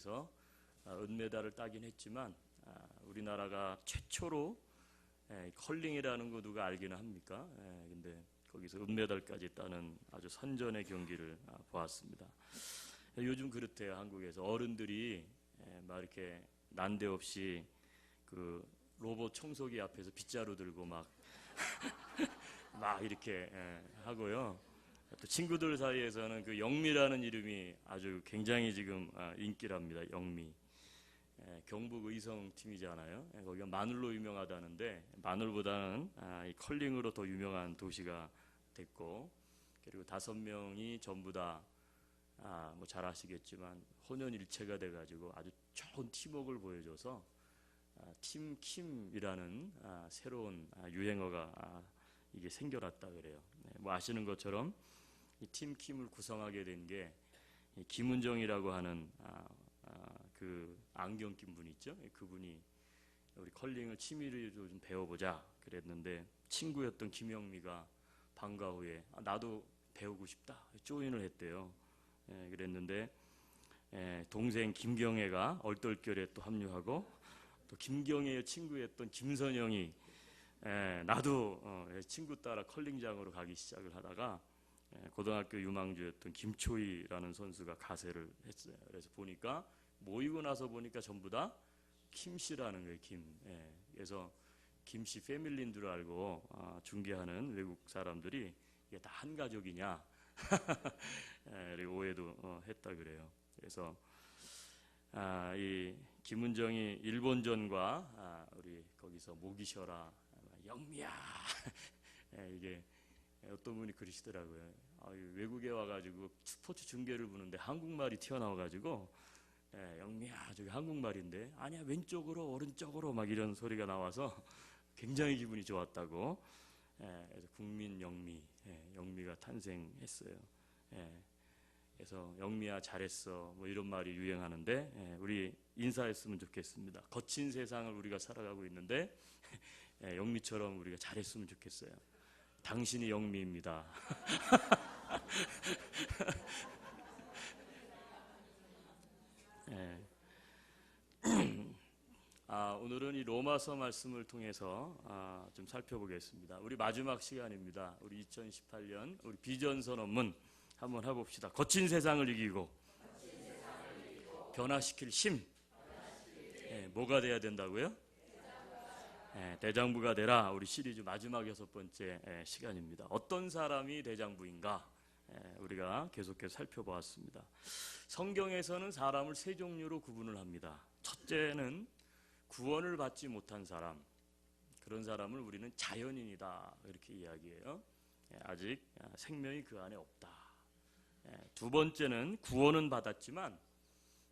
대회에서 은메달을 따긴 했지만 우리나라가 최초로 컬링이라는 거 누가 알기는 합니까? 근데 거기서 은메달까지 따는 아주 선전의 경기를 보았습니다. 요즘 그렇대요. 한국에서 어른들이 막 이렇게 난데없이 그 로봇 청소기 앞에서 빗자루 들고 막 이렇게 하고요. 또 친구들 사이에서는 그 영미라는 이름이 아주 굉장히 지금 인기랍니다. 영미. 경북 의성 팀이잖아요. 거기가 마늘로 유명하다는데 마늘보다는 이 컬링으로 더 유명한 도시가 됐고, 그리고 5명이 전부 다 뭐 잘 아시겠지만 혼연일체가 돼가지고 아주 좋은 팀워크를 보여줘서 팀킴이라는 새로운 유행어가 이게 생겨났다 그래요. 뭐 아시는 것처럼 이 팀킴을 구성하게 된 게 김은정이라고 하는 그 안경 낀 분 있죠. 그분이 우리 컬링을 취미로 좀 배워보자 그랬는데 친구였던 김영미가 방과 후에 나도 배우고 싶다 조인을 했대요. 그랬는데 동생 김경애가 얼떨결에 또 합류하고, 또 김경애의 친구였던 김선영이 나도 친구 따라 컬링장으로 가기 시작을 하다가 고등학교 유망주였던 김초희라는 선수가 가세를 했어요. 그래서 보니까 모이고 나서 보니까 전부 다 김씨라는 거예요. 김. 그래서 김씨 패밀리인 줄 알고 중계하는 외국 사람들이 이게 다 한 가족이냐 오해도 했다 그래요. 그래서 이 김은정이 일본전과 우리 거기서 목이 쉬어라 영미야 이게 어떤 분이 그러시더라고요. 외국에 와가지고 스포츠 중계를 보는데 한국말이 튀어나와가지고 영미야 저기 한국말인데 아니야 왼쪽으로 오른쪽으로 막 이런 소리가 나와서 굉장히 기분이 좋았다고. 그래서 국민 영미, 영미가 탄생했어요. 그래서 영미야 잘했어 뭐 이런 말이 유행하는데 우리 인사했으면 좋겠습니다. 거친 세상을 우리가 살아가고 있는데 영미처럼 우리가 잘했으면 좋겠어요. 당신이 영미입니다. 오늘은 이 로마서 말씀을 통해서 좀 살펴보겠습니다. 우리 마지막 시간입니다. 우리 2018년 우리 비전 선언문 한번 해봅시다. 거친 세상을 이기고 변화시킬 힘. 뭐가 돼야 된다고요? 대장부가 되라. 우리 시리즈 마지막 6번째 시간입니다. 어떤 사람이 대장부인가? 우리가 계속해서 살펴보았습니다. 성경에서는 사람을 3종류로 구분을 합니다. 첫째는 구원을 받지 못한 사람, 그런 사람을 우리는 자연인이다 이렇게 이야기해요. 아직 생명이 그 안에 없다. 두 번째는 구원은 받았지만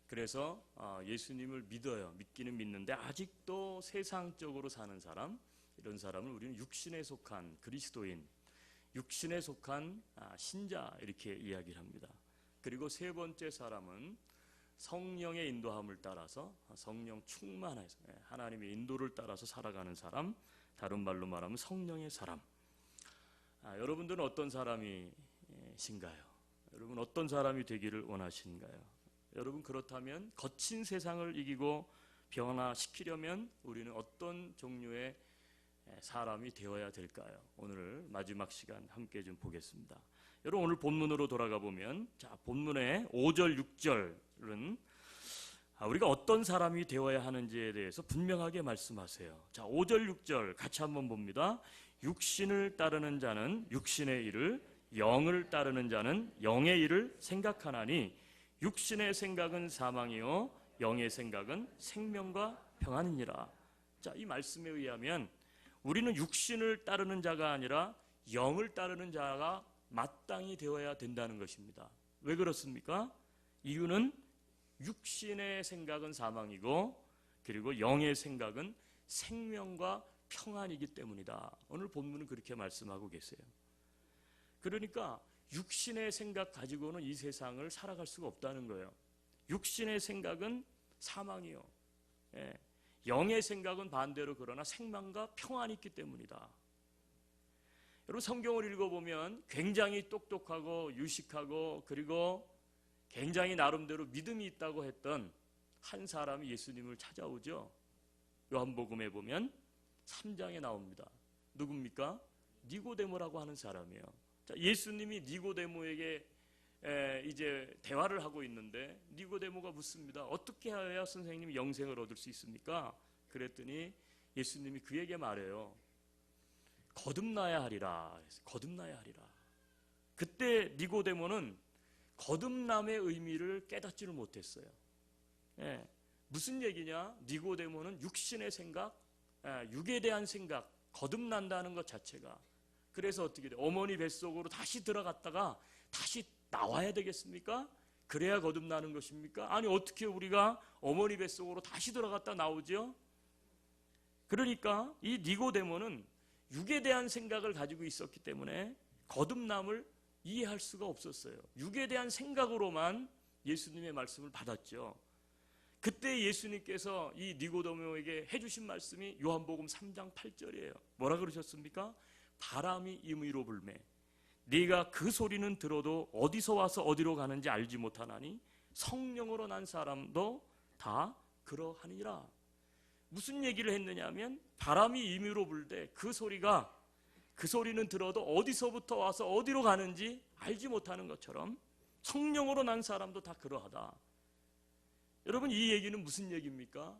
그래서 예수님을 믿어요. 믿기는 믿는데 아직도 세상적으로 사는 사람, 이런 사람을 우리는 육신에 속한 그리스도인, 육신에 속한 신자 이렇게 이야기를 합니다. 그리고 세 번째 사람은 성령의 인도함을 따라서 성령 충만해서 하나님의 인도를 따라서 살아가는 사람, 다른 말로 말하면 성령의 사람. 여러분들은 어떤 사람이신가요? 여러분 어떤 사람이 되기를 원하신가요? 여러분 그렇다면 거친 세상을 이기고 변화시키려면 우리는 어떤 종류의 사람이 되어야 될까요? 오늘 마지막 시간 함께 좀 보겠습니다. 여러분 오늘 본문으로 돌아가 보면 본문의 5절 6절은 우리가 어떤 사람이 되어야 하는지에 대해서 분명하게 말씀하세요. 5절 6절 같이 한번 봅니다. 육신을 따르는 자는 육신의 일을, 영을 따르는 자는 영의 일을 생각하나니 육신의 생각은 사망이요 영의 생각은 생명과 평안이니라. 이 말씀에 의하면 우리는 육신을 따르는 자가 아니라 영을 따르는 자가 마땅히 되어야 된다는 것입니다. 왜 그렇습니까? 이유는 육신의 생각은 사망이고 그리고 영의 생각은 생명과 평안이기 때문이다. 오늘 본문은 그렇게 말씀하고 계세요. 그러니까 육신의 생각 가지고는 이 세상을 살아갈 수가 없다는 거예요. 육신의 생각은 사망이요. 영의 생각은 반대로 그러나 생명과 평안이 있기 때문이다. 여러분 성경을 읽어보면 굉장히 똑똑하고 유식하고 그리고 굉장히 나름대로 믿음이 있다고 했던 한 사람이 예수님을 찾아오죠. 요한복음에 보면 3장에 나옵니다. 누굽니까? 니고데모라고 하는 사람이에요. 자, 예수님이 니고데모에게 이제 대화를 하고 있는데 니고데모가 묻습니다. 어떻게 해야 선생님이 영생을 얻을 수 있습니까? 그랬더니 예수님이 그에게 말해요. 거듭나야 하리라. 거듭나야 하리라. 그때 니고데모는 거듭남의 의미를 깨닫지를 못했어요. 예, 무슨 얘기냐? 니고데모는 육신의 생각, 육에 대한 생각, 거듭난다는 것 자체가. 그래서 어떻게 돼? 어머니 뱃속으로 다시 들어갔다가 다시 나와야 되겠습니까? 그래야 거듭나는 것입니까? 아니, 어떻게 우리가 어머니 뱃속으로 다시 들어갔다 나오죠? 그러니까 이 니고데모는 육에 대한 생각을 가지고 있었기 때문에 거듭남을 이해할 수가 없었어요. 육에 대한 생각으로만 예수님의 말씀을 받았죠. 그때 예수님께서 이 니고데모에게 해주신 말씀이 요한복음 3장 8절이에요. 뭐라 그러셨습니까? 바람이 임의로 불매 네가 그 소리는 들어도 어디서 와서 어디로 가는지 알지 못하나니 성령으로 난 사람도 다 그러하니라. 무슨 얘기를 했느냐 하면 바람이 임의로 불 때 그 소리는 들어도 어디서부터 와서 어디로 가는지 알지 못하는 것처럼 성령으로 난 사람도 다 그러하다. 여러분, 이 얘기는 무슨 얘기입니까?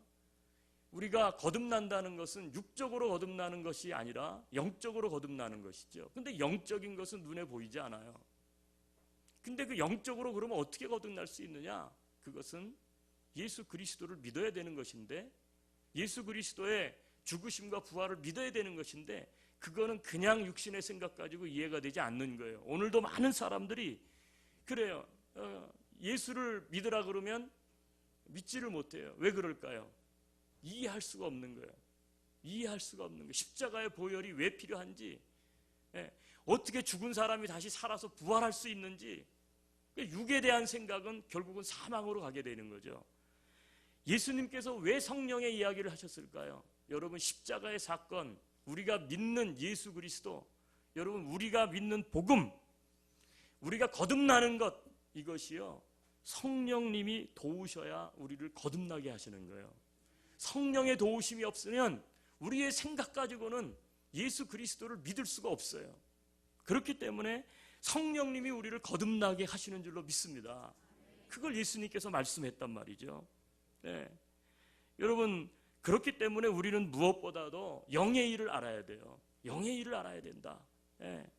우리가 거듭난다는 것은 육적으로 거듭나는 것이 아니라 영적으로 거듭나는 것이죠. 근데 영적인 것은 눈에 보이지 않아요. 근데 그 영적으로 그러면 어떻게 거듭날 수 있느냐? 그것은 예수 그리스도를 믿어야 되는 것인데, 예수 그리스도의 죽으심과 부활을 믿어야 되는 것인데, 그거는 그냥 육신의 생각 가지고 이해가 되지 않는 거예요. 오늘도 많은 사람들이 그래요. 예수를 믿으라 그러면 믿지를 못해요. 왜 그럴까요? 이해할 수가 없는 거예요. 이해할 수가 없는 거예요. 십자가의 보혈이 왜 필요한지, 어떻게 죽은 사람이 다시 살아서 부활할 수 있는지, 육에 대한 생각은 결국은 사망으로 가게 되는 거죠. 예수님께서 왜 성령의 이야기를 하셨을까요? 여러분, 십자가의 사건, 우리가 믿는 예수 그리스도, 여러분 우리가 믿는 복음, 우리가 거듭나는 것, 이것이요 성령님이 도우셔야 우리를 거듭나게 하시는 거예요. 성령의 도우심이 없으면 우리의 생각 가지고는 예수 그리스도를 믿을 수가 없어요. 그렇기 때문에 성령님이 우리를 거듭나게 하시는 줄로 믿습니다. 그걸 예수님께서 말씀했단 말이죠. 네. 여러분, 그렇기 때문에 우리는 무엇보다도 영의 일을 알아야 돼요. 영의 일을 알아야 된다. 네.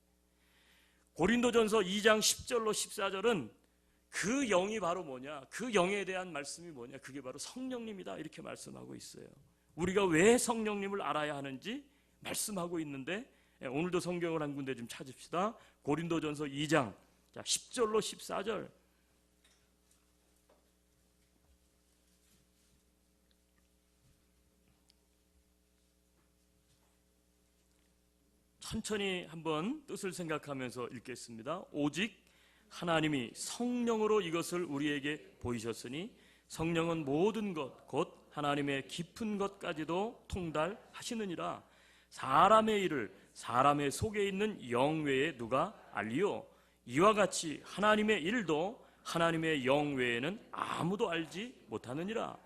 고린도전서 2장 10절로 14절은 그 영이 바로 뭐냐? 그 영에 대한 말씀이 뭐냐? 그게 바로 성령님이다. 이렇게 말씀하고 있어요. 우리가 왜 성령님을 알아야 하는지 말씀하고 있는데, 오늘도 성경을 한 군데 좀 찾읍시다. 고린도전서 2장 10절로 14절. 천천히 한번 뜻을 생각하면서 읽겠습니다. 오직 하나님이 성령으로 이것을 우리에게 보이셨으니 성령은 모든 것 곧 하나님의 깊은 것까지도 통달하시느니라. 사람의 일을 사람의 속에 있는 영 외에 누가 알리요? 이와 같이 하나님의 일도 하나님의 영 외에는 아무도 알지 못하느니라.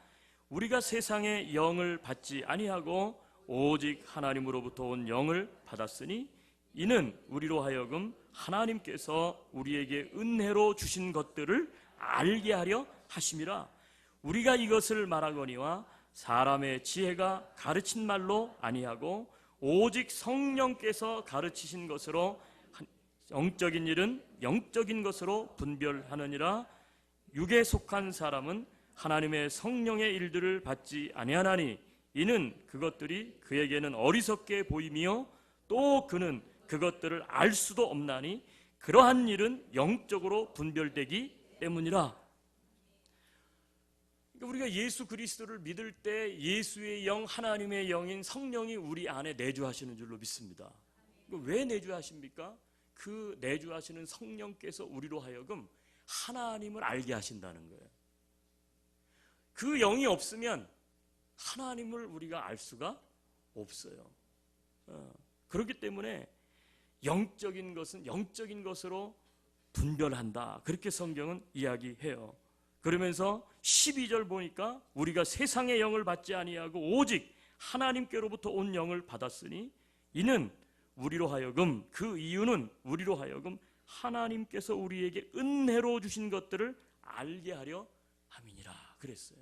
우리가 세상의 영을 받지 아니하고 오직 하나님으로부터 온 영을 받았으니 이는 우리로 하여금 하나님께서 우리에게 은혜로 주신 것들을 알게 하려 하심이라. 우리가 이것을 말하거니와 사람의 지혜가 가르친 말로 아니하고 오직 성령께서 가르치신 것으로 영적인 일은 영적인 것으로 분별하느니라. 육에 속한 사람은 하나님의 성령의 일들을 받지 아니하나니 이는 그것들이 그에게는 어리석게 보이며 또 그는 그것들을 알 수도 없나니 그러한 일은 영적으로 분별되기 때문이라. 우리가 예수 그리스도를 믿을 때 예수의 영, 하나님의 영인 성령이 우리 안에 내주하시는 줄로 믿습니다. 왜 내주하십니까? 그 내주하시는 성령께서 우리로 하여금 하나님을 알게 하신다는 거예요. 그 영이 없으면 하나님을 우리가 알 수가 없어요. 그렇기 때문에 영적인 것은 영적인 것으로 분별한다. 그렇게 성경은 이야기해요. 그러면서 12절 보니까 우리가 세상의 영을 받지 아니하고 오직 하나님께로부터 온 영을 받았으니 이는 우리로 하여금, 그 이유는 우리로 하여금 하나님께서 우리에게 은혜로 주신 것들을 알게 하려 함이니라 그랬어요.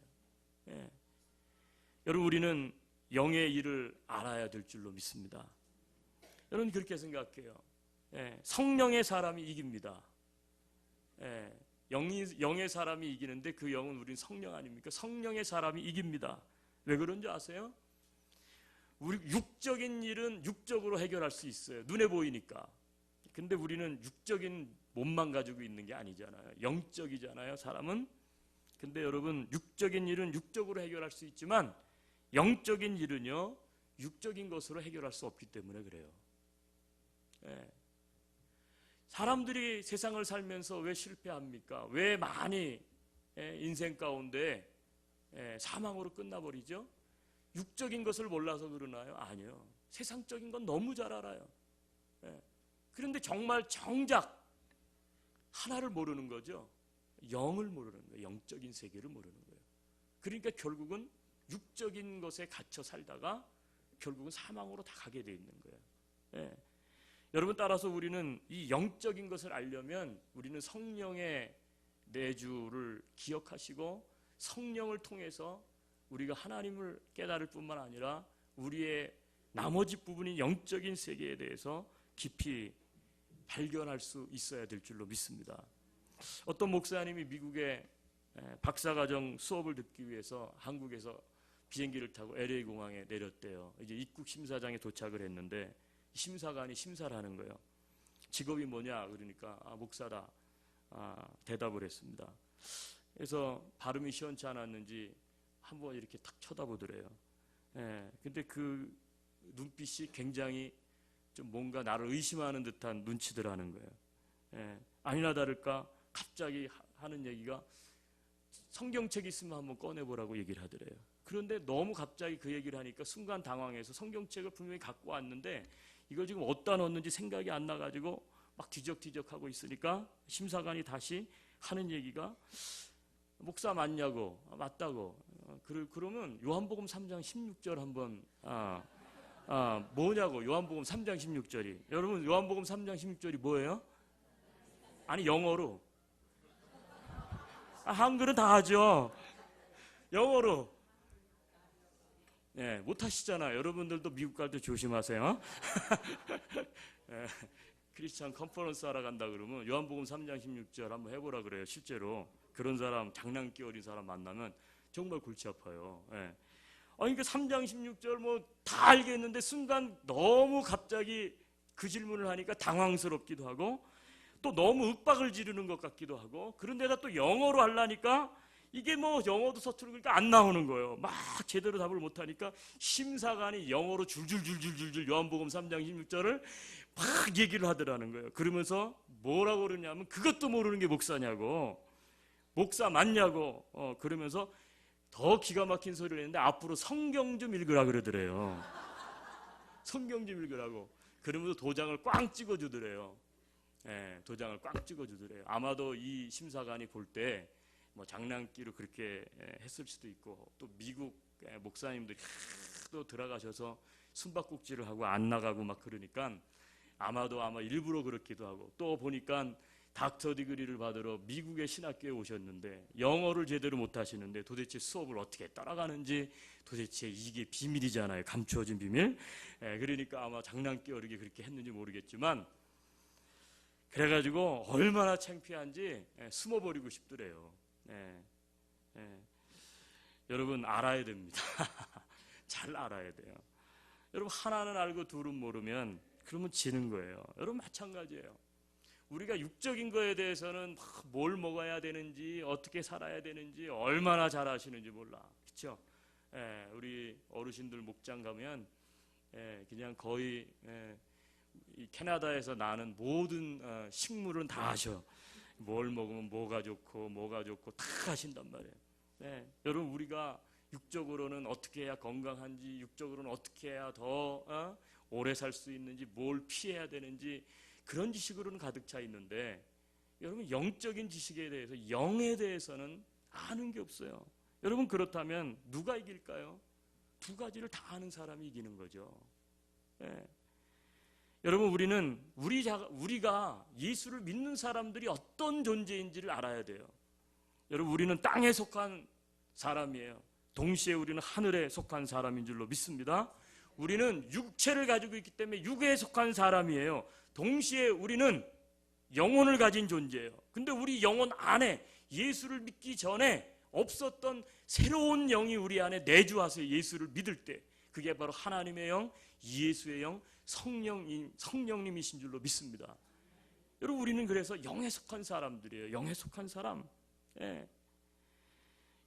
예. 여러분, 우리는 영의 일을 알아야 될 줄로 믿습니다. 여러분, 그렇게 생각해요. 예. 성령의 사람이 이깁니다. 예. 영의 사람이 이기는데 그 영은 우린 성령 아닙니까? 성령의 사람이 이깁니다. 왜 그런지 아세요? 우리 육적인 일은 육적으로 해결할 수 있어요. 눈에 보이니까. 근데 우리는 육적인 몸만 가지고 있는 게 아니잖아요. 영적이잖아요, 사람은. 근데 여러분, 육적인 일은 육적으로 해결할 수 있지만 영적인 일은요, 육적인 것으로 해결할 수 없기 때문에 그래요. 예. 사람들이 세상을 살면서 왜 실패합니까? 왜 많이 인생 가운데 사망으로 끝나버리죠? 육적인 것을 몰라서 그러나요? 아니요. 세상적인 건 너무 잘 알아요. 그런데 정말 정작 하나를 모르는 거죠. 영을 모르는 거예요. 영적인 세계를 모르는 거예요. 그러니까 결국은 육적인 것에 갇혀 살다가 결국은 사망으로 다 가게 돼 있는 거예요. 여러분, 따라서 우리는 이 영적인 것을 알려면 우리는 성령의 내주를 기억하시고 성령을 통해서 우리가 하나님을 깨달을 뿐만 아니라 우리의 나머지 부분인 영적인 세계에 대해서 깊이 발견할 수 있어야 될 줄로 믿습니다. 어떤 목사님이 미국의 박사과정 수업을 듣기 위해서 한국에서 비행기를 타고 LA 공항에 내렸대요. 이제 입국 심사장에 도착을 했는데 심사관이 심사를 하는 거예요. 직업이 뭐냐 그러니까 목사다 대답을 했습니다. 그래서 발음이 시원치 않았는지 한번 이렇게 탁 쳐다보더래요. 근데 그 눈빛이 굉장히 좀 뭔가 나를 의심하는 듯한 눈치들 하는 거예요. 아니나 다를까 갑자기 하는 얘기가 성경책 있으면 한번 꺼내보라고 얘기를 하더래요. 그런데 너무 갑자기 그 얘기를 하니까 순간 당황해서 성경책을 분명히 갖고 왔는데 이걸 지금 어디다 넣었는지 생각이 안 나가지고 막 뒤적뒤적하고 있으니까 심사관이 다시 하는 얘기가 목사 맞냐고. 맞다고. 그러면 요한복음 3장 16절 한번 뭐냐고. 요한복음 3장 16절이. 여러분, 요한복음 3장 16절이 뭐예요? 아니, 영어로. 한글은 다 하죠. 영어로. 못 하시잖아요. 여러분들도 미국 갈 때 조심하세요. 크리스찬 컨퍼런스 하러 간다 그러면 요한복음 3장 16절 한번 해보라 그래요. 실제로 그런 사람, 장난기 어린 사람 만나면 정말 골치 아파요. 그러니까 3장 16절 뭐 다 알겠는데 순간 너무 갑자기 그 질문을 하니까 당황스럽기도 하고 또 너무 윽박을 지르는 것 같기도 하고 그런데다 또 영어로 하려니까 이게 뭐 영어도 서투르니까 안 나오는 거예요. 막 제대로 답을 못하니까 심사관이 영어로 줄줄줄줄줄 요한복음 3장 16절을 막 얘기를 하더라는 거예요. 그러면서 뭐라고 그러냐면 그것도 모르는 게 목사냐고. 목사 맞냐고. 그러면서 더 기가 막힌 소리를 했는데 앞으로 성경 좀 읽으라 그러더래요. 성경 좀 읽으라고. 그러면서 도장을 꽝 찍어주더래요. 도장을 꽝 찍어주더래요. 아마도 이 심사관이 볼 때 뭐 장난기로 그렇게 했을 수도 있고 또 미국 목사님들이 또 들어가셔서 숨바꼭질을 하고 안 나가고 막 그러니까 아마 일부러 그렇기도 하고 또 보니까 닥터 디그리를 받으러 미국의 신학교에 오셨는데 영어를 제대로 못하시는데 도대체 수업을 어떻게 따라가는지 도대체 이게 비밀이잖아요. 감추어진 비밀. 그러니까 아마 장난기 어리게 그렇게 했는지 모르겠지만 그래가지고 얼마나 창피한지 숨어버리고 싶더래요. 여러분 알아야 됩니다. 잘 알아야 돼요. 여러분 하나는 알고 둘은 모르면 그러면 지는 거예요. 여러분 마찬가지예요. 우리가 육적인 거에 대해서는 뭘 먹어야 되는지 어떻게 살아야 되는지 얼마나 잘 아시는지 몰라. 그렇죠? 우리 어르신들 목장 가면 그냥 거의 이 캐나다에서 나는 모든 식물은 다 아셔. 뭘 먹으면 뭐가 좋고 다 아신단 말이에요. 여러분 우리가 육적으로는 어떻게 해야 건강한지 육적으로는 어떻게 해야 더 오래 살 수 있는지 뭘 피해야 되는지 그런 지식으로는 가득 차 있는데 여러분 영적인 지식에 대해서 영에 대해서는 아는 게 없어요. 여러분, 그렇다면 누가 이길까요? 두 가지를 다 아는 사람이 이기는 거죠. 예. 여러분, 우리가 예수를 믿는 사람들이 어떤 존재인지를 알아야 돼요. 여러분, 우리는 땅에 속한 사람이에요. 동시에 우리는 하늘에 속한 사람인 줄로 믿습니다. 우리는 육체를 가지고 있기 때문에 육에 속한 사람이에요. 동시에 우리는 영혼을 가진 존재예요. 근데 우리 영혼 안에 예수를 믿기 전에 없었던 새로운 영이 우리 안에 내주와서 예수를 믿을 때, 그게 바로 하나님의 영, 예수의 영, 성령님이신 줄로 믿습니다. 여러분, 우리는 그래서 영에 속한 사람들이에요. 영에 속한 사람. 예.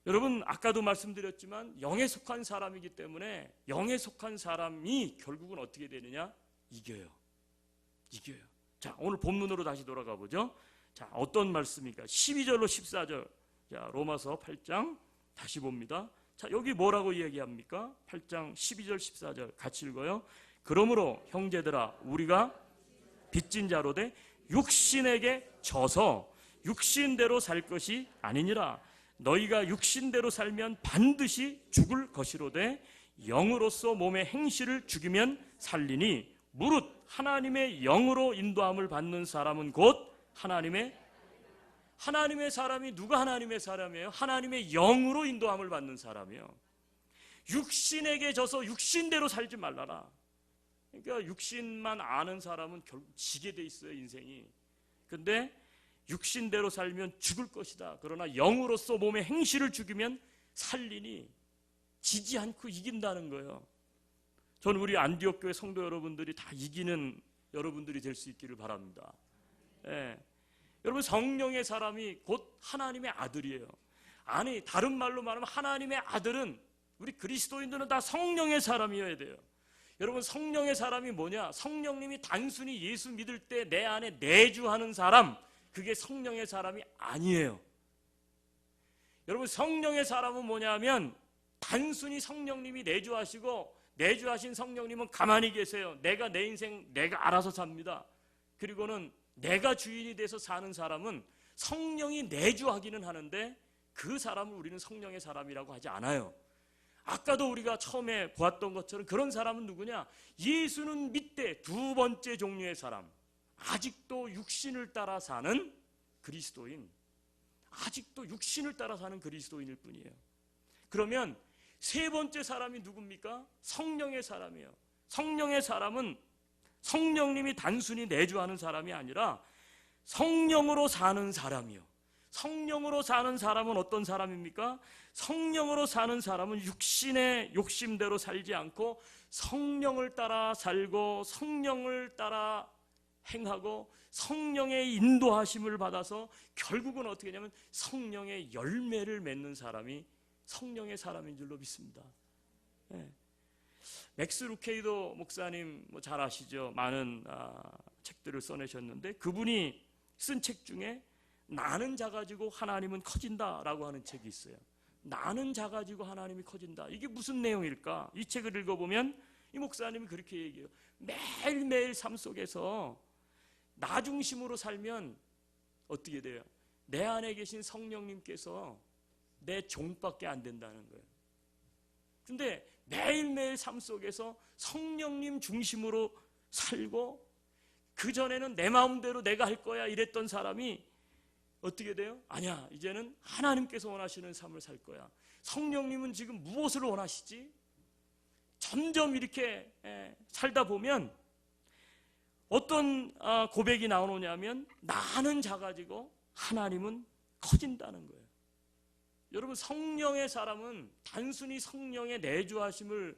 여러분, 아까도 말씀드렸지만 영에 속한 사람이기 때문에 영에 속한 사람이 결국은 어떻게 되느냐? 이겨요. 자, 오늘 본문으로 다시 돌아가 보죠. 자, 어떤 말씀입니까? 12절로 14절. 자, 로마서 8장 다시 봅니다. 자, 여기 뭐라고 이야기합니까? 8장 12절 14절 같이 읽어요. 그러므로 형제들아, 우리가 빚진 자로 돼 육신에게 져서 육신대로 살 것이 아니니라. 너희가 육신대로 살면 반드시 죽을 것이로되 영으로서 몸의 행실을 죽이면 살리니 무릇 하나님의 영으로 인도함을 받는 사람은 곧 하나님의 사람이 누가 하나님의 사람이에요? 하나님의 영으로 인도함을 받는 사람이에요. 육신에게 져서 육신대로 살지 말라라. 그러니까 육신만 아는 사람은 결국 지게 돼 있어요, 인생이. 근데 육신대로 살면 죽을 것이다. 그러나 영으로서 몸의 행실을 죽이면 살리니 지지 않고 이긴다는 거예요. 저는 우리 안디옥 교회 성도 여러분들이 다 이기는 여러분들이 될 수 있기를 바랍니다. 예. 여러분, 성령의 사람이 곧 하나님의 아들이에요. 아니, 다른 말로 말하면 하나님의 아들은, 우리 그리스도인들은 다 성령의 사람이어야 돼요. 여러분, 성령의 사람이 뭐냐? 성령님이 단순히 예수 믿을 때 내 안에 내주하는 사람, 그게 성령의 사람이 아니에요. 여러분, 성령의 사람은 뭐냐면 단순히 성령님이 내주하시고 내주하신 성령님은 가만히 계세요. 내가 내 인생 내가 알아서 삽니다. 그리고는 내가 주인이 돼서 사는 사람은 성령이 내주하기는 하는데 그 사람을 우리는 성령의 사람이라고 하지 않아요. 아까도 우리가 처음에 보았던 것처럼 그런 사람은 누구냐? 예수는 믿되 두 번째 종류의 사람, 아직도 육신을 따라 사는 그리스도인, 아직도 육신을 따라 사는 그리스도인일 뿐이에요. 그러면 세 번째 사람이 누굽니까? 성령의 사람이에요. 성령의 사람은 성령님이 단순히 내주하는 사람이 아니라 성령으로 사는 사람이요. 성령으로 사는 사람은 어떤 사람입니까? 성령으로 사는 사람은 육신의 욕심대로 살지 않고 성령을 따라 살고 성령을 따라 행하고 성령의 인도하심을 받아서 결국은 어떻게 하냐면 성령의 열매를 맺는 사람이 성령의 사람인 줄로 믿습니다. 네. 맥스 루케이도 목사님 잘 아시죠? 많은 책들을 써내셨는데 그분이 쓴 책 중에 나는 작아지고 하나님은 커진다라고 하는 책이 있어요. 나는 작아지고 하나님이 커진다. 이게 무슨 내용일까? 이 책을 읽어보면 이 목사님이 그렇게 얘기해요. 매일매일 삶 속에서 나 중심으로 살면 어떻게 돼요? 내 안에 계신 성령님께서 내 종밖에 안 된다는 거예요. 근데 매일매일 삶 속에서 성령님 중심으로 살고 그전에는 내 마음대로 내가 할 거야 이랬던 사람이 어떻게 돼요? 아니야, 이제는 하나님께서 원하시는 삶을 살 거야. 성령님은 지금 무엇을 원하시지? 점점 이렇게 살다 보면 어떤 고백이 나오느냐면 나는 작아지고 하나님은 커진다는 거예요. 여러분, 성령의 사람은 단순히 성령의 내주하심을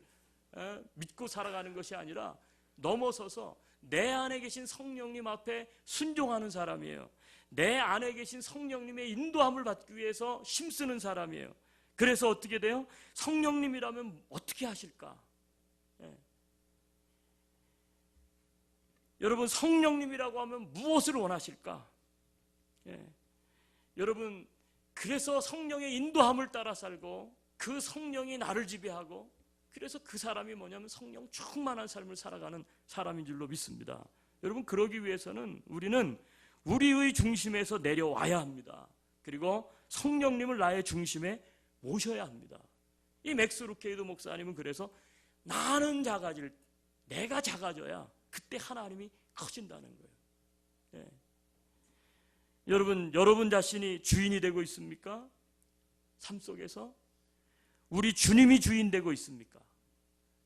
믿고 살아가는 것이 아니라 넘어서서 내 안에 계신 성령님 앞에 순종하는 사람이에요. 내 안에 계신 성령님의 인도함을 받기 위해서 힘쓰는 사람이에요. 그래서 어떻게 돼요? 성령님이라면 어떻게 하실까? 여러분, 성령님이라고 하면 무엇을 원하실까? 여러분, 그래서 성령의 인도함을 따라 살고 그 성령이 나를 지배하고 그래서 그 사람이 뭐냐면 성령 충만한 삶을 살아가는 사람인 줄로 믿습니다. 여러분, 그러기 위해서는 우리는 우리의 중심에서 내려와야 합니다. 그리고 성령님을 나의 중심에 모셔야 합니다. 이 맥스 루케이드 목사님은 그래서 나는 작아질, 내가 작아져야 그때 하나님이 커진다는 거예요. 네. 여러분 자신이 주인이 되고 있습니까? 삶 속에서 우리 주님이 주인 되고 있습니까?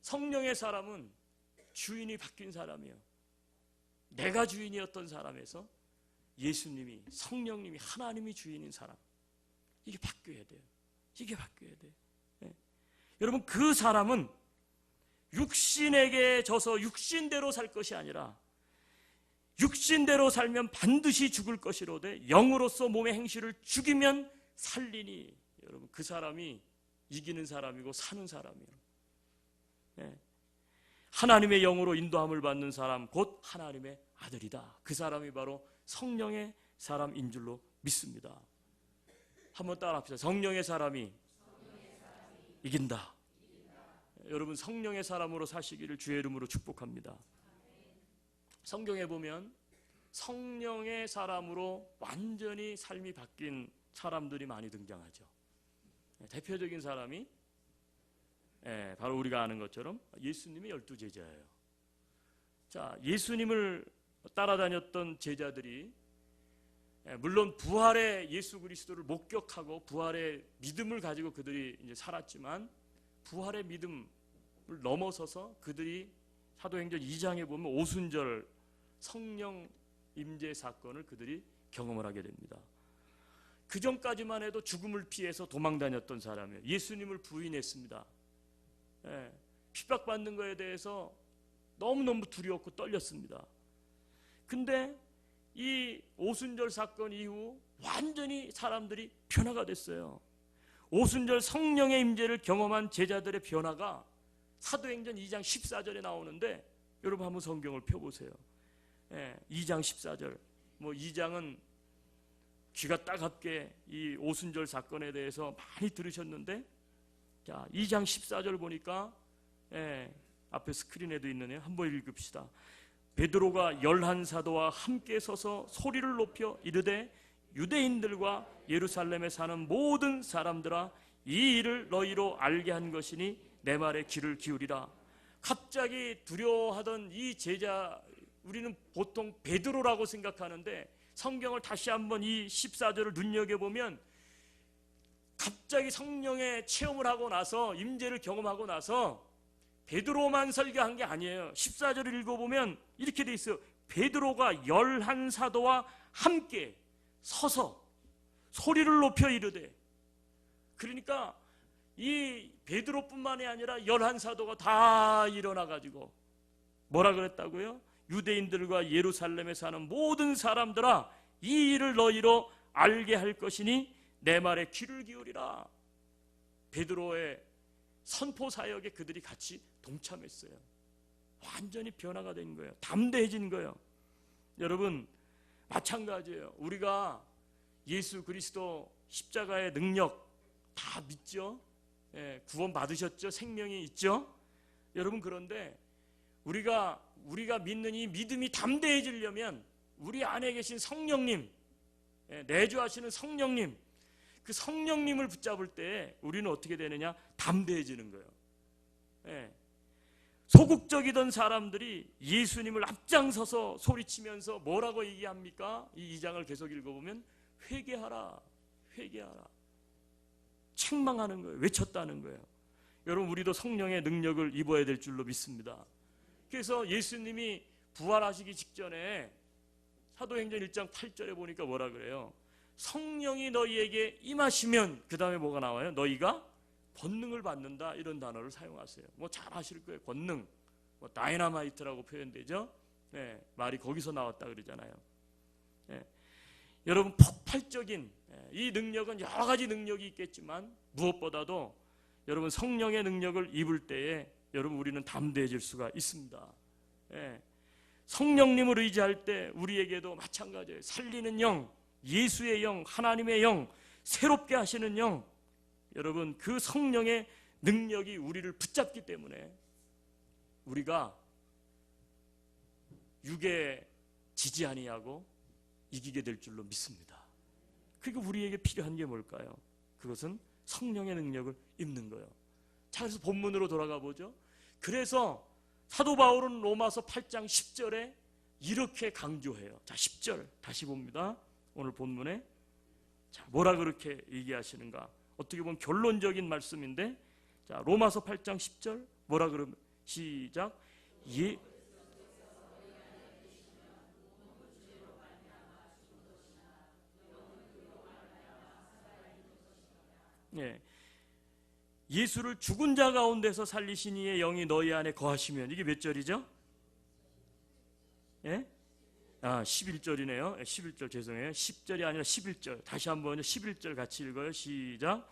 성령의 사람은 주인이 바뀐 사람이에요. 내가 주인이었던 사람에서 예수님이, 성령님이, 하나님이 주인인 사람, 이게 바뀌어야 돼요. 이게 바뀌어야 돼요. 네. 여러분, 그 사람은 육신에게 져서 육신대로 살 것이 아니라 육신대로 살면 반드시 죽을 것이로되 영으로서 몸의 행실을 죽이면 살리니. 여러분, 그 사람이 이기는 사람이고 사는 사람이에요. 네. 하나님의 영으로 인도함을 받는 사람, 곧 하나님의 아들이다. 그 사람이 바로 성령의 사람인 줄로 믿습니다. 한번 따라합시다. 성령의 사람이 이긴다. 여러분, 성령의 사람으로 사시기를 주의 이름으로 축복합니다. 성경에 보면 성령의 사람으로 완전히 삶이 바뀐 사람들이 많이 등장하죠. 대표적인 사람이 바로 우리가 아는 것처럼 예수님의 12제자예요. 자, 예수님을 따라다녔던 제자들이 물론 부활의 예수 그리스도를 목격하고 부활의 믿음을 가지고 그들이 이제 살았지만, 부활의 믿음을 넘어서서 그들이 사도행전 2장에 보면 오순절 성령 임재 사건을 그들이 경험을 하게 됩니다. 그 전까지만 해도 죽음을 피해서 도망다녔던 사람이에요. 예수님을 부인했습니다. 핍박받는 것에 대해서 너무너무 두려웠고 떨렸습니다. 근데 이 오순절 사건 이후 완전히 사람들이 변화가 됐어요. 오순절 성령의 임재를 경험한 제자들의 변화가 사도행전 2장 14절에 나오는데, 여러분 한번 성경을 펴보세요. 2장 14절. 2장은 귀가 따갑게 이 오순절 사건에 대해서 많이 들으셨는데, 자, 2장 14절 보니까 앞에 스크린에도 있느네요. 한번 읽읍시다. 베드로가 11사도와 함께 서서 소리를 높여 이르되 유대인들과 예루살렘에 사는 모든 사람들아, 이 일을 너희로 알게 한 것이니 내 말에 귀를 기울이라. 갑자기 두려워하던 이 제자, 우리는 보통 베드로라고 생각하는데 성경을 다시 한번 이 14절을 눈여겨보면 갑자기 성령의 체험을 하고 나서, 임재를 경험하고 나서 베드로만 설교한 게 아니에요. 14절을 읽어보면 이렇게 돼 있어요. 베드로가 11사도와 함께 서서 소리를 높여 이르되. 그러니까 이 베드로뿐만이 아니라 11사도가 다 일어나가지고 뭐라 그랬다고요? 유대인들과 예루살렘에 사는 모든 사람들아, 이 일을 너희로 알게 할 것이니 내 말에 귀를 기울이라. 베드로의 선포 사역에 그들이 같이 동참했어요. 완전히 변화가 된 거예요. 담대해진 거예요. 여러분, 마찬가지예요. 우리가 예수 그리스도 십자가의 능력 다 믿죠? 구원 받으셨죠? 생명이 있죠? 여러분, 그런데 우리가 믿는 이 믿음이 담대해지려면 우리 안에 계신 성령님, 내주하시는 성령님, 그 성령님을 붙잡을 때 우리는 어떻게 되느냐? 담대해지는 거예요. 소극적이던 사람들이 예수님을 앞장서서 소리치면서 뭐라고 얘기합니까? 이 2장을 계속 읽어보면 회개하라, 회개하라. 책망하는 거예요. 외쳤다는 거예요. 여러분, 우리도 성령의 능력을 입어야 될 줄로 믿습니다. 그래서 예수님이 부활하시기 직전에 사도행전 1장 8절에 보니까 뭐라 그래요? 성령이 너희에게 임하시면, 그 다음에 뭐가 나와요? 너희가 권능을 받는다, 이런 단어를 사용하세요. 잘 아실 거예요. 권능, 다이너마이트라고 표현되죠. 말이 거기서 나왔다 그러잖아요. 여러분, 폭발적인 이 능력은 여러 가지 능력이 있겠지만 무엇보다도 여러분 성령의 능력을 입을 때에 여러분 우리는 담대해질 수가 있습니다. 성령님을 의지할 때 우리에게도 마찬가지예요. 살리는 영, 예수의 영, 하나님의 영, 새롭게 하시는 영, 여러분 그 성령의 능력이 우리를 붙잡기 때문에 우리가 육에 지지 아니하고 이기게 될 줄로 믿습니다. 그러니까 우리에게 필요한 게 뭘까요? 그것은 성령의 능력을 입는 거예요. 자, 그래서 본문으로 돌아가 보죠. 그래서 사도 바울은 로마서 8장 10절에 이렇게 강조해요. 자, 10절 다시 봅니다. 오늘 본문에. 자, 뭐라 그렇게 얘기하시는가? 어떻게 보면 결론적인 말씀인데, 자, 로마서 8장 10절 뭐라 그러면, 시작. 예. 예수를 죽은 자 가운데서 살리신 이의 영이 너희 안에 거하시면, 이게 몇 절이죠? 예? 11절이네요. 11절 죄송해요. 10절이 아니라 11절. 다시 한번요. 11절 같이 읽어요. 시작.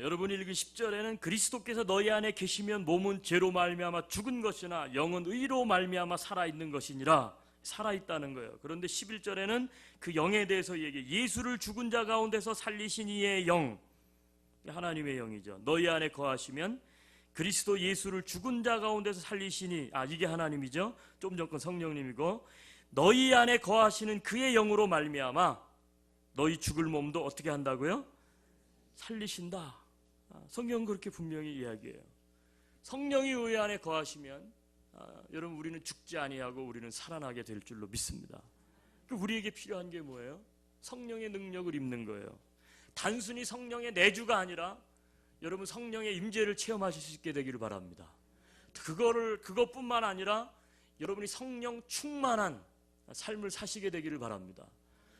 여러분이 읽은 10절에는 그리스도께서 너희 안에 계시면 몸은 죄로 말미암아 죽은 것이나 영은 의로 말미암아 살아있는 것이니라. 살아있다는 거예요. 그런데 11절에는 그 영에 대해서 얘기해. 예수를 죽은 자 가운데서 살리신 이의 영, 하나님의 영이죠. 너희 안에 거하시면 그리스도 예수를 죽은 자 가운데서 살리시니, 이게 하나님이죠. 좀 전 건 성령님이고, 너희 안에 거하시는 그의 영으로 말미암아 너희 죽을 몸도 어떻게 한다고요? 살리신다. 성경은 그렇게 분명히 이야기해요. 성령이 우리 안에 거하시면 여러분, 우리는 죽지 아니하고 우리는 살아나게 될 줄로 믿습니다. 우리에게 필요한 게 뭐예요? 성령의 능력을 입는 거예요. 단순히 성령의 내주가 아니라 여러분, 성령의 임재를 체험하실 수 있게 되기를 바랍니다. 그것뿐만 아니라 여러분이 성령 충만한 삶을 사시게 되기를 바랍니다.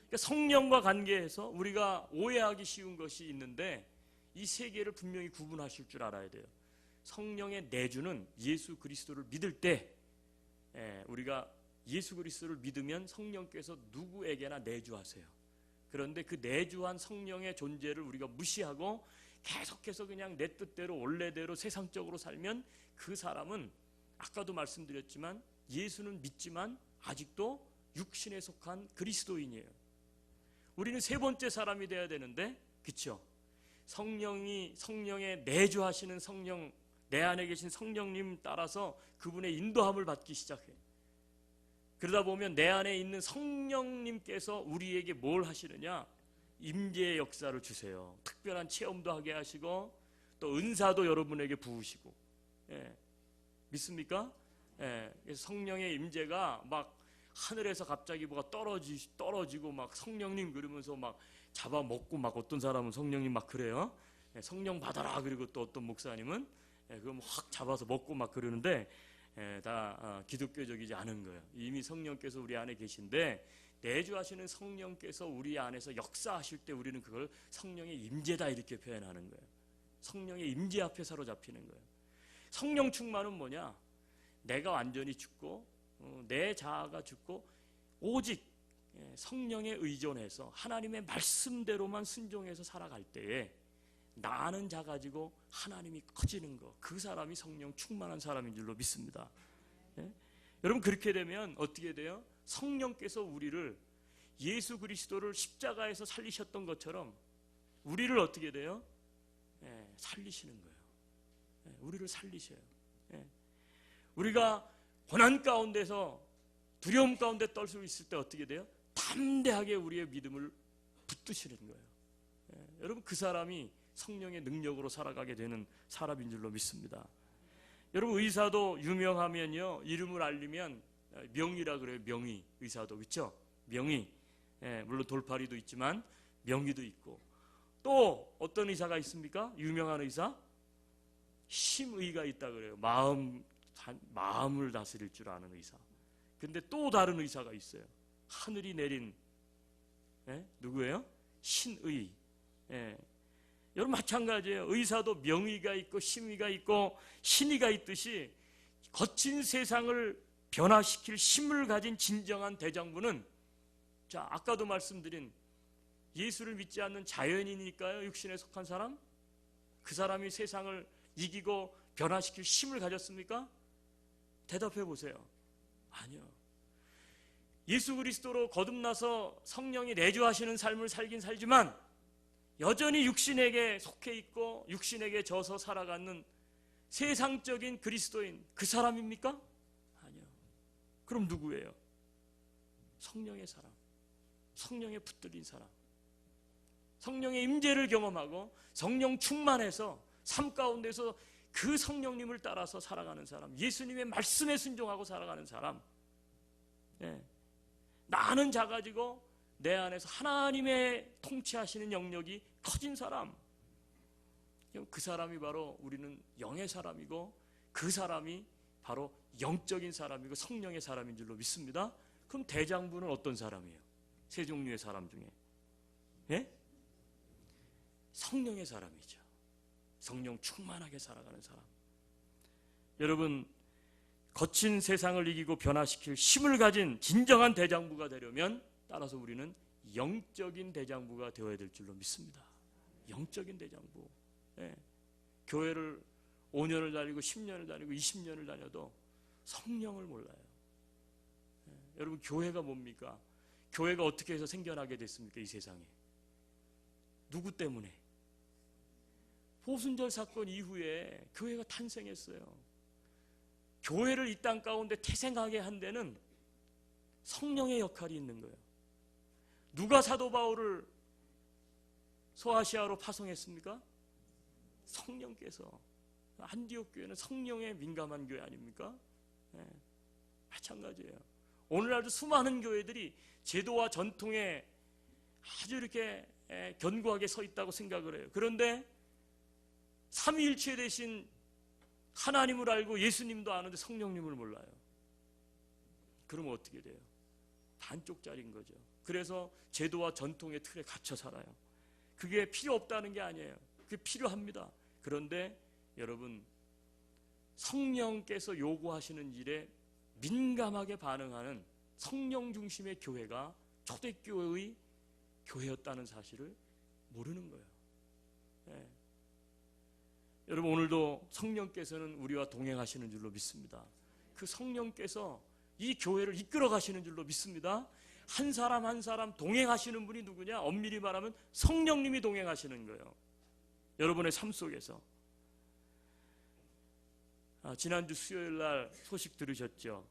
그러니까 성령과 관계해서 우리가 오해하기 쉬운 것이 있는데, 이 세 개를 분명히 구분하실 줄 알아야 돼요. 성령의 내주는 예수 그리스도를 믿을 때, 우리가 예수 그리스도를 믿으면 성령께서 누구에게나 내주하세요. 그런데 그 내주한 성령의 존재를 우리가 무시하고 계속해서 그냥 내 뜻대로 원래대로 세상적으로 살면, 그 사람은 아까도 말씀드렸지만 예수는 믿지만 아직도 육신에 속한 그리스도인이에요. 우리는 세 번째 사람이 돼야 되는데, 그렇죠? 성령의 내주하시는 성령, 내 안에 계신 성령님 따라서 그분의 인도함을 받기 시작해. 그러다 보면 내 안에 있는 성령님께서 우리에게 뭘 하시느냐? 임재의 역사를 주세요. 특별한 체험도 하게 하시고, 또 은사도 여러분에게 부으시고. 믿습니까? 그래서 성령의 임재가 막 하늘에서 갑자기 뭐가 떨어지고 막 성령님 그러면서 막 잡아먹고, 막 어떤 사람은 성령님 막 그래요. 성령 받아라. 그리고 또 어떤 목사님은 그럼 확 잡아서 먹고 막 그러는데, 다 기독교적이지 않은 거예요. 이미 성령께서 우리 안에 계신데, 내주하시는 성령께서 우리 안에서 역사하실 때 우리는 그걸 성령의 임재다 이렇게 표현하는 거예요. 성령의 임재 앞에 사로잡히는 거예요. 성령 충만은 뭐냐? 내가 완전히 죽고 내 자아가 죽고 오직 성령에 의존해서 하나님의 말씀대로만 순종해서 살아갈 때에 나는 자 가지고 하나님이 커지는 거, 그 사람이 성령 충만한 사람인 줄로 믿습니다. 여러분, 그렇게 되면 어떻게 돼요? 성령께서 우리를, 예수 그리스도를 십자가에서 살리셨던 것처럼 우리를 어떻게 돼요? 살리시는 거예요. 우리를 살리셔요. 우리가 고난 가운데서 두려움 가운데 떨 수 있을 때 어떻게 돼요? 담대하게 우리의 믿음을 붙드시는 거예요. 여러분, 그 사람이 성령의 능력으로 살아가게 되는 사람인 줄로 믿습니다. 여러분, 의사도 유명하면요, 이름을 알리면 명의라 그래요. 명의. 의사도, 그렇죠? 명의. 물론 돌팔이도 있지만 명의도 있고, 또 어떤 의사가 있습니까? 유명한 의사? 심의가 있다 그래요. 마음을 다스릴 줄 아는 의사. 근데 또 다른 의사가 있어요. 하늘이 내린, 누구예요? 신의. 여러분, 마찬가지예요. 의사도 명의가 있고 심의가 있고 신의가 있듯이 거친 세상을 변화시킬 힘을 가진 진정한 대장부는, 자, 아까도 말씀드린 예수를 믿지 않는 자연인이니까요, 육신에 속한 사람, 그 사람이 세상을 이기고 변화시킬 힘을 가졌습니까? 대답해 보세요. 아니요. 예수 그리스도로 거듭나서 성령이 내주하시는 삶을 살긴 살지만 여전히 육신에게 속해 있고 육신에게 져서 살아가는 세상적인 그리스도인, 그 사람입니까? 아니요. 그럼 누구예요? 성령의 사람, 성령에 붙들린 사람, 성령의 임재를 경험하고 성령 충만해서 삶 가운데서 그 성령님을 따라서 살아가는 사람, 예수님의 말씀에 순종하고 살아가는 사람. 예. 나는 작아지고 내 안에서 하나님의 통치하시는 영역이 커진 사람, 그 사람이 바로 우리는 영의 사람이고 그 사람이 바로 영적인 사람이고 성령의 사람인 줄로 믿습니다. 그럼 대장부는 어떤 사람이에요? 세 종류의 사람 중에 예? 성령의 사람이죠. 성령 충만하게 살아가는 사람. 여러분, 거친 세상을 이기고 변화시킬 힘을 가진 진정한 대장부가 되려면 따라서 우리는 영적인 대장부가 되어야 될 줄로 믿습니다. 영적인 대장부. 예. 교회를 5년을 다니고 10년을 다니고 20년을 다녀도 성령을 몰라요. 예. 여러분, 교회가 뭡니까? 교회가 어떻게 해서 생겨나게 됐습니까? 이 세상에. 누구 때문에? 보순절 사건 이후에 교회가 탄생했어요. 교회를 이 땅 가운데 태생하게 한 데는 성령의 역할이 있는 거예요. 누가 사도 바울을 소아시아로 파송했습니까? 성령께서. 안디옥 교회는 성령에 민감한 교회 아닙니까? 네. 마찬가지예요. 오늘날도 수많은 교회들이 제도와 전통에 아주 이렇게 견고하게 서 있다고 생각을 해요. 그런데 삼위일체 되신 하나님을 알고 예수님도 아는데 성령님을 몰라요. 그러면 어떻게 돼요? 반쪽짜리인 거죠. 그래서 제도와 전통의 틀에 갇혀 살아요. 그게 필요 없다는 게 아니에요. 그게 필요합니다. 그런데 여러분, 성령께서 요구하시는 일에 민감하게 반응하는 성령 중심의 교회가 초대교회의 교회였다는 사실을 모르는 거예요. 네. 여러분, 오늘도 성령께서는 우리와 동행하시는 줄로 믿습니다. 그 성령께서 이 교회를 이끌어 가시는 줄로 믿습니다. 한 사람 한 사람 동행하시는 분이 누구냐? 엄밀히 말하면 성령님이 동행하시는 거예요. 여러분의 삶 속에서. 지난주 수요일 날 소식 들으셨죠?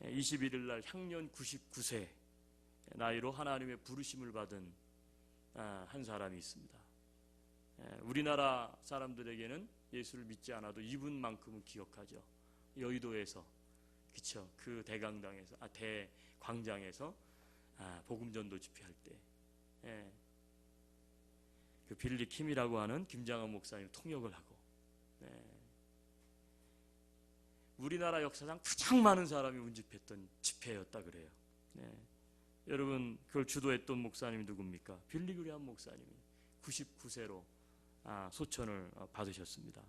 21일 날 향년 99세 나이로 하나님의 부르심을 받은 한 사람이 있습니다. 우리나라 사람들에게는 예수를 믿지 않아도 이분만큼은 기억하죠. 여의도에서, 그쵸? 그 대강당에서, 대광장에서 복음전도 집회할 때, 그 빌리 킴이라고 하는 김장한 목사님 통역을 하고, 우리나라 역사상 가장 많은 사람이 운집했던 집회였다 그래요. 여러분, 그걸 주도했던 목사님이 누굽니까? 빌리 그레함 목사님이 99세로 소천을 받으셨습니다.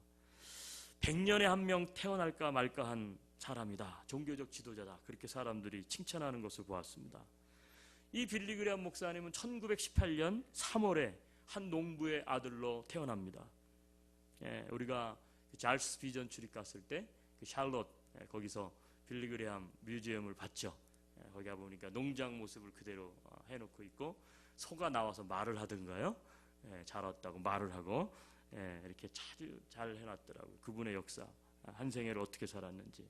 100년에 한 명 태어날까 말까 한 사람이다. 종교적 지도자다. 그렇게 사람들이 칭찬하는 것을 보았습니다. 이 빌리 그레함 목사님은 1918년 3월에 한 농부의 아들로 태어납니다. 우리가 잘스 비전 출입 갔을 때 그 샬롯 거기서 빌리 그레함 뮤지엄을 봤죠. 거기 가보니까 농장 모습을 그대로 해놓고 있고 소가 나와서 말을 하던가요? 잘 왔다고 말을 하고 이렇게 아주 잘 해놨더라고요. 그분의 역사, 한 생애를 어떻게 살았는지.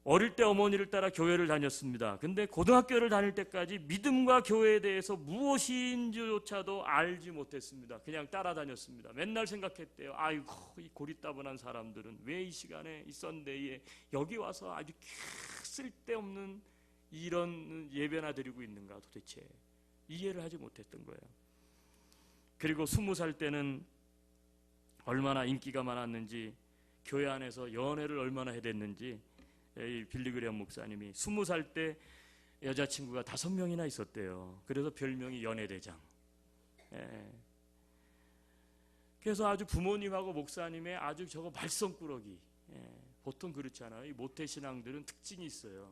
어릴 때 어머니를 따라 교회를 다녔습니다. 근데 고등학교를 다닐 때까지 믿음과 교회에 대해서 무엇인지조차도 알지 못했습니다. 그냥 따라다녔습니다. 맨날 생각했대요. 아이고, 이 고리따분한 사람들은 왜 이 시간에, 이 썬데이에 여기 와서 아주 쓸데없는 이런 예배나 드리고 있는가 도대체 이해를 하지 못했던 거예요. 그리고 20살 때는 얼마나 인기가 많았는지, 교회 안에서 연애를 얼마나 해댔는지, 이 빌리 그레함 목사님이 20살 때 여자친구가 5명이나 있었대요. 그래서 별명이 연애대장. 그래서 아주 부모님하고 목사님의 아주 저거 말썽꾸러기. 보통 그렇잖아요. 이 모태신앙들은 특징이 있어요.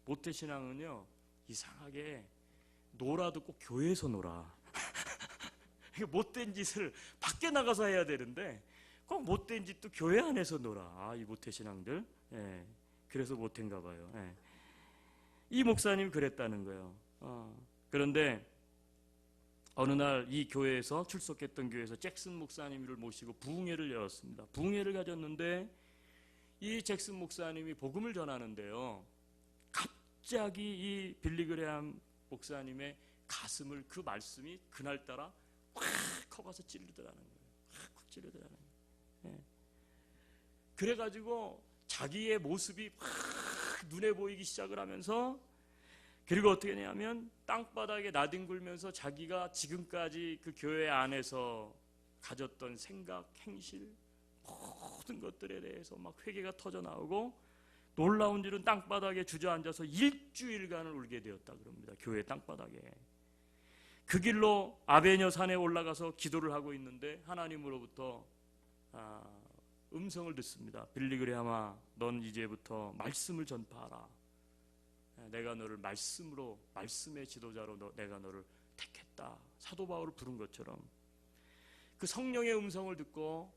모태신앙은요, 이상하게 놀아도 꼭 교회에서 놀아. 못된 짓을 밖에 나가서 해야 되는데 꼭 못된 짓도 교회 안에서 놀아. 이 모태신앙들. 그래서 못한가 봐요. 이 목사님이 그랬다는 거예요. 그런데 어느 날 이 교회에서 출석했던 교회에서 잭슨 목사님을 모시고 부흥회를 열었습니다. 부흥회를 가졌는데 이 잭슨 목사님이 복음을 전하는데요, 갑자기 이 빌리 그레함 목사님의 가슴을 그 말씀이 그날따라 확 커가서 찔리더라는 거예요. 확 찔리더라는 거예요. 예. 그래가지고 자기의 모습이 확 눈에 보이기 시작을 하면서, 그리고 어떻게 했냐면 땅바닥에 나뒹굴면서 자기가 지금까지 그 교회 안에서 가졌던 생각, 행실, 모든 것들에 대해서 막 회개가 터져 나오고, 놀라운 일은 땅바닥에 주저앉아서 일주일간을 울게 되었다 그럽니다. 교회 땅바닥에. 그 길로 아베녀 산에 올라가서 기도를 하고 있는데 하나님으로부터 음성을 듣습니다. 빌리 그레함아, 넌 이제부터 말씀을 전파하라. 내가 너를 말씀으로, 말씀의 지도자로 내가 너를 택했다. 사도 바울을 부른 것처럼 그 성령의 음성을 듣고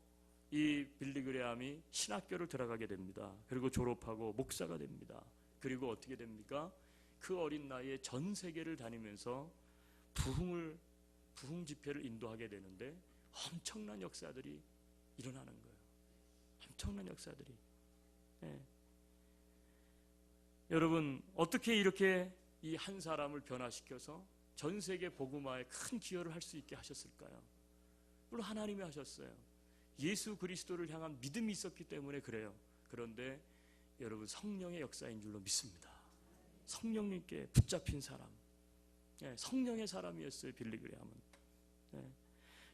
이 빌리 그레함이 신학교를 들어가게 됩니다. 그리고 졸업하고 목사가 됩니다. 그리고 어떻게 됩니까? 그 어린 나이에 전 세계를 다니면서 부흥 집회를 인도하게 되는데 엄청난 역사들이 일어나는 거예요. 엄청난 역사들이. 예. 여러분, 어떻게 이렇게 이 한 사람을 변화시켜서 전 세계 복음화에 큰 기여를 할 수 있게 하셨을까요? 물론 하나님이 하셨어요. 예수 그리스도를 향한 믿음이 있었기 때문에 그래요. 그런데 여러분, 성령의 역사인 줄로 믿습니다. 성령님께 붙잡힌 사람, 성령의 사람이었어요. 빌리 그레함은.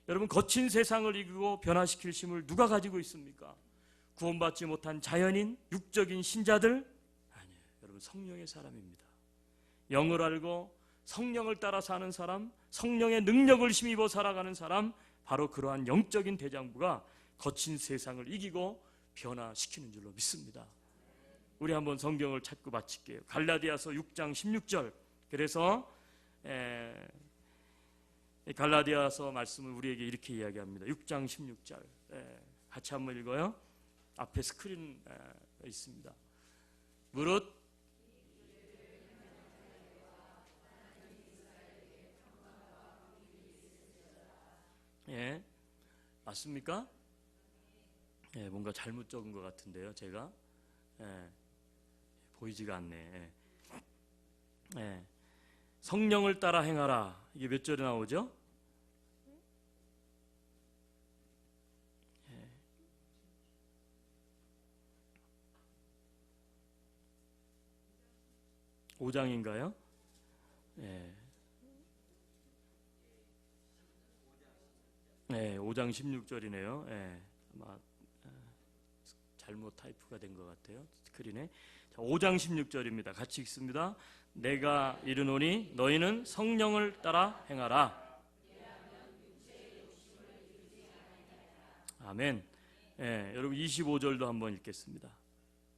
여러분, 거친 세상을 이기고 변화시킬 힘을 누가 가지고 있습니까? 구원받지 못한 자연인, 육적인 신자들? 아니에요. 여러분, 성령의 사람입니다. 영을 알고 성령을 따라 사는 사람, 성령의 능력을 힘입어 살아가는 사람, 바로 그러한 영적인 대장부가 거친 세상을 이기고 변화시키는 줄로 믿습니다. 우리 한번 성경을 찾고 마칠게요. 갈라디아서 6장 16절. 그래서 갈라디아서 말씀을 우리에게 이렇게 이야기합니다. 6장 16절. 같이 한번 읽어요. 앞에 스크린 있습니다. 무릇 맞습니까? 뭔가 잘못 적은 것 같은데요, 제가. 보이지가 않네. 성령을 따라 행하라. 이게 몇 절에 나오죠? 예. 5장인가요? 예. 5장 16절이네요. 아마 잘못 타이프가 된 것 같아요. 스크린에. 자, 5장 16절입니다. 같이 읽습니다. 내가 이르노니 너희는 성령을 따라 행하라. 아멘. 여러분 25절도 한번 읽겠습니다.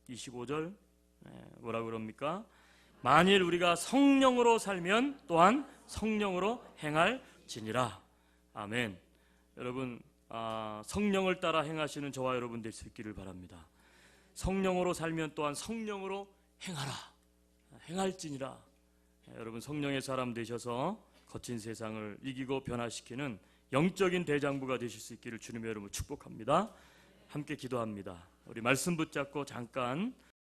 25절 뭐라 그럽니까? 만일 우리가 성령으로 살면 또한 성령으로 행할지니라. 아멘. 여러분, 성령을 따라 행하시는 저와 여러분 될 수 있기를 바랍니다. 성령으로 살면 또한 성령으로 행하라. 행할지니라. 여러분, 성령의 사람 되셔서 거친 세상을 이기고 변화시키는 영적인 대장부가 되실 수 있기를 주님의 이름으로 축복합니다. 함께 기도합니다. 우리 말씀 붙잡고 잠깐